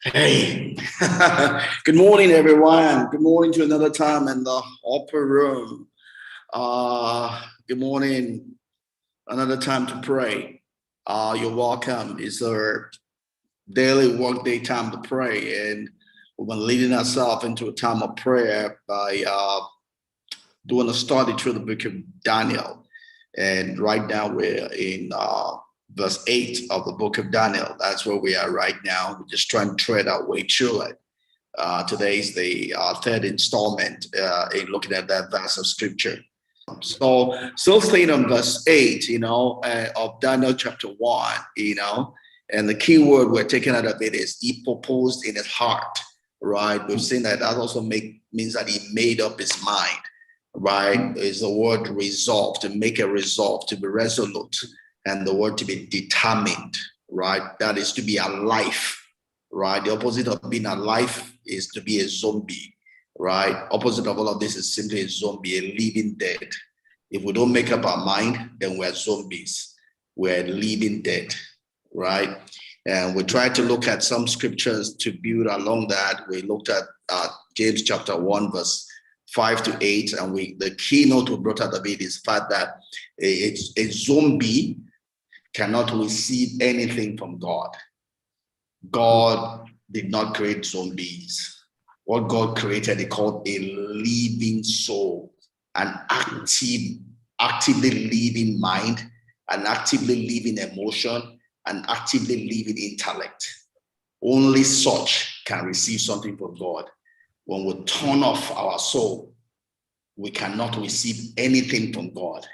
Hey, good morning, everyone. Good morning to another time in the upper room. Good morning, another time to pray. You're welcome. It's our daily workday time to pray, and we've been leading ourselves into a time of prayer by doing a study through the book of Daniel. And right now we're in verse 8 of the book of Daniel. That's where we are right now. We're just trying to tread our way through it. Today is the third installment in looking at that verse of scripture. So, still staying on verse 8, of Daniel chapter 1, and the key word we're taking out of it is he proposed in his heart, right? We've seen that also means that he made up his mind, right? Is the word resolve, to make a resolve, to be resolute, and the word to be determined, right? That is to be alive, right? The opposite of being alive is to be a zombie, right? Opposite of all of this is simply a zombie, a living dead. If we don't make up our mind, then we're zombies. We're living dead, right? And we tried to look at some scriptures to build along that. We looked at James chapter 1, verse 5 to 8, and the keynote we brought out of it is the fact that a zombie cannot receive anything from God. God did not create zombies. What God created, he called a living soul, an actively living mind, an actively living emotion, an actively living intellect. Only such can receive something from God. When we turn off our soul, we cannot receive anything from God,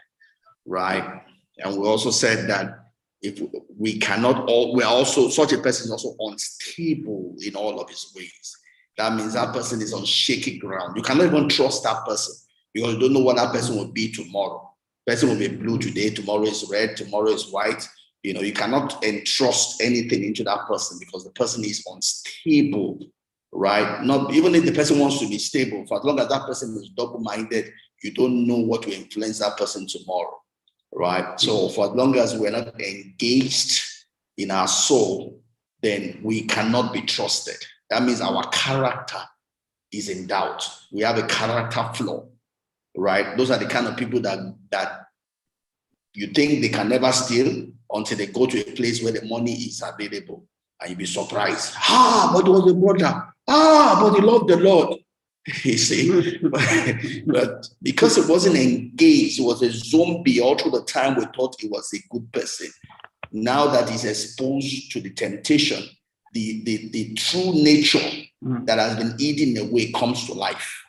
right? And we also said that if we cannot, we're also, such a person is also unstable in all of his ways. That means that person is on shaky ground. You cannot even trust that person because you don't know what that person will be tomorrow. Person will be blue today, tomorrow is red, tomorrow is white. You cannot entrust anything into that person because the person is unstable, right? Not even if the person wants to be stable, for as long as that person is double-minded, you don't know what will influence that person tomorrow, right? So for as long as we're not engaged in our soul, then we cannot be trusted. That means our character is in doubt. We have a character flaw, right? Those are the kind of people that you think they can never steal until they go to a place where the money is available, and you'll be surprised. But it was a brother. But he loved the Lord. You see, but because it wasn't engaged, it was a zombie all through the time we thought he was a good person. Now that he's exposed to the temptation, the true nature that has been eaten away comes to life.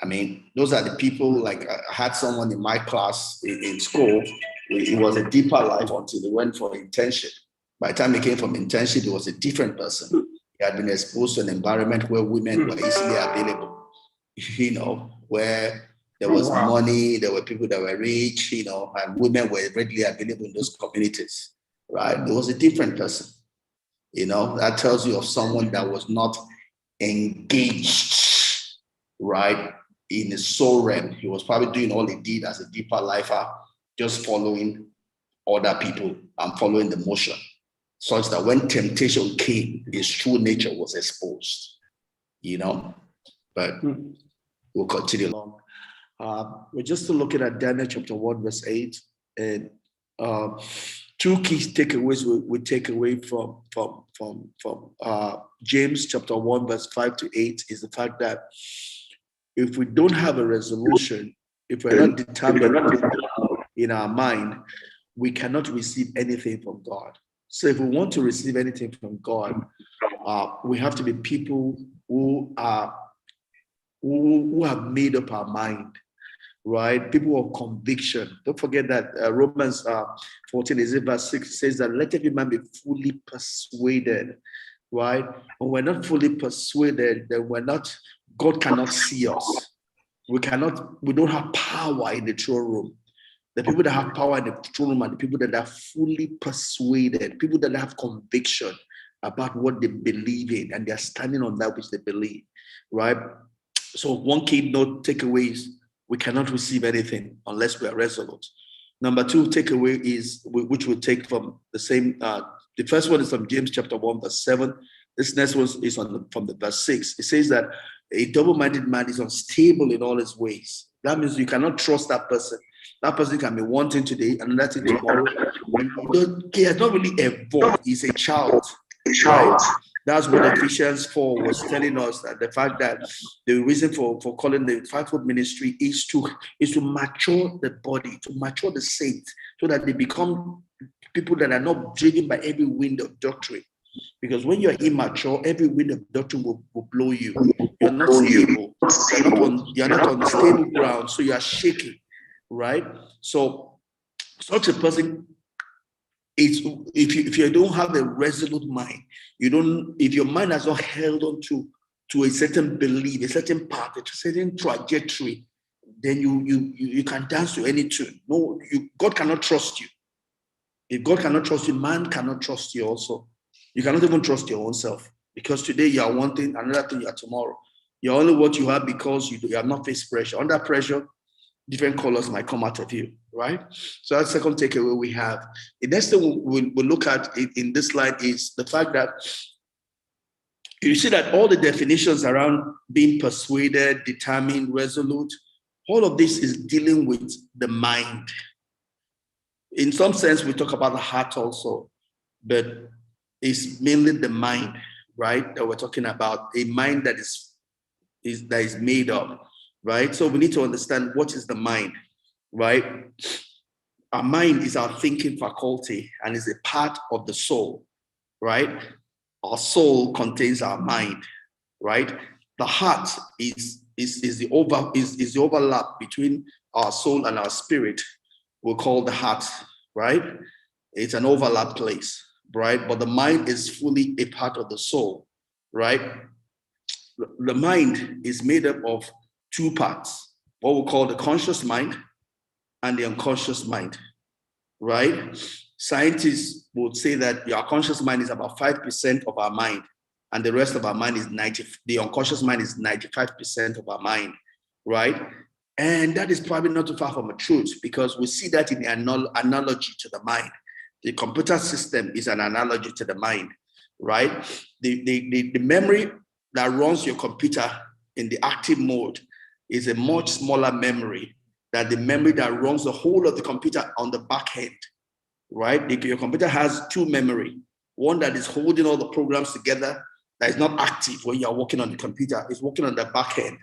I mean, those are the people, like I had someone in my class in school, it was a deeper life until they went for internship. By the time he came from internship, he was a different person. He had been exposed to an environment where women were easily available, where there was money, there were people that were rich, and women were readily available in those communities, right? It was a different person. That tells you of someone that was not engaged, right, in the soul realm. He was probably doing all he did as a deeper lifer, just following other people and following the motion, such that when temptation came, his true nature was exposed, but we'll continue along. We're just looking at Daniel chapter 1, verse 8, and two key takeaways we take away from James chapter 1, verse 5 to 8 is the fact that if we don't have a resolution, if we're not determined in our mind, we cannot receive anything from God. So if we want to receive anything from God, we have to be people who have made up our mind, right? People of conviction. Don't forget that Romans 14 is it verse 6 says that let every man be fully persuaded, right? When we're not fully persuaded, then God cannot see us. We don't have power in the throne room. The people that have power in the throne room are the people that are fully persuaded, people that have conviction about what they believe in, and they're standing on that which they believe, right? So one key note takeaway is we cannot receive anything unless we are resolute. Number two takeaway is, which we take from the same, the first one is from James chapter 1, verse 7. This next one is from the verse 6. It says that a double-minded man is unstable in all his ways. That means you cannot trust that person. That person can be one thing today and another thing tomorrow. He has not really evolved. He's a child, right? That's what Ephesians 4 was telling us, that the fact that the reason for calling the fivefold ministry is to mature the body, to mature the saints, so that they become people that are not driven by every wind of doctrine. Because when you're immature, every wind of doctrine will blow you. You're not stable. You're not on stable ground, so you are shaking, right? So such a person is, if you don't have a resolute mind, if your mind has not held on to a certain belief, a certain path, a certain trajectory, then you can dance to any tune. No, God cannot trust you. If God cannot trust you, man cannot trust you also. You cannot even trust your own self, because today you are one thing, another thing you are tomorrow. You're only what you are because you have not faced pressure. Under pressure, different colors might come out of you, right? So that's the second takeaway we have. The next thing we'll look at in this slide is the fact that you see that all the definitions around being persuaded, determined, resolute, all of this is dealing with the mind. In some sense, we talk about the heart also, but it's mainly the mind, right, that we're talking about, a mind that is made up, right? So we need to understand what is the mind, right? Our mind is our thinking faculty and is a part of the soul, right? Our soul contains our mind, right? The heart is the overlap between our soul and our spirit. We'll call the heart, right? It's an overlap place, right? But the mind is fully a part of the soul, right? The mind is made up of two parts, what we call the conscious mind and the unconscious mind, right? Scientists would say that our conscious mind is about 5% of our mind, and the rest of our mind is the unconscious mind is 95% of our mind, right? And that is probably not too far from the truth, because we see that in the analogy to the mind. The computer system is an analogy to the mind, right? The memory that runs your computer in the active mode is a much smaller memory than the memory that runs the whole of the computer on the back end, right? Your computer has two memory, one that is holding all the programs together, that is not active when you're working on the computer, it's working on the back end.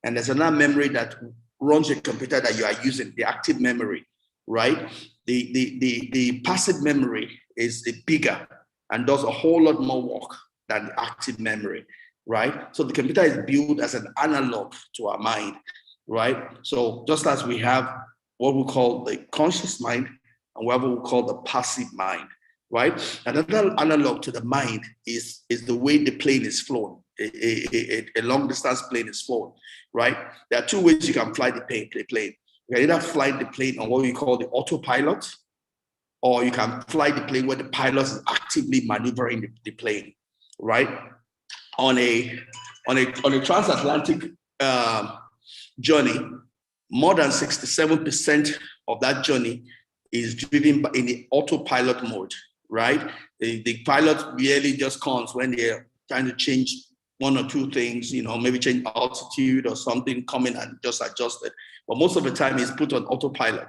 And there's another memory that runs your computer that you are using, the active memory, right? The passive memory is bigger and does a whole lot more work than the active memory, right? So the computer is built as an analog to our mind, right? So just as we have what we call the conscious mind and what we call the passive mind, right? Another analog to the mind is the way the plane is flown. A long distance plane is flown, right? There are two ways you can fly the plane. You can either fly the plane on what we call the autopilot, or you can fly the plane where the pilot is actively maneuvering the plane, right? On a transatlantic journey, more than 67% of that journey is driven in the autopilot mode, right? The pilot really just comes when they're trying to change one or two things, maybe change altitude or something, coming and just adjust it. But most of the time it's put on autopilot,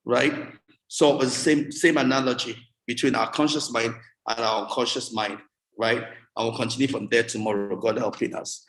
right? So it's the same analogy between our conscious mind and our unconscious mind, right? And we'll continue from there tomorrow, God helping us.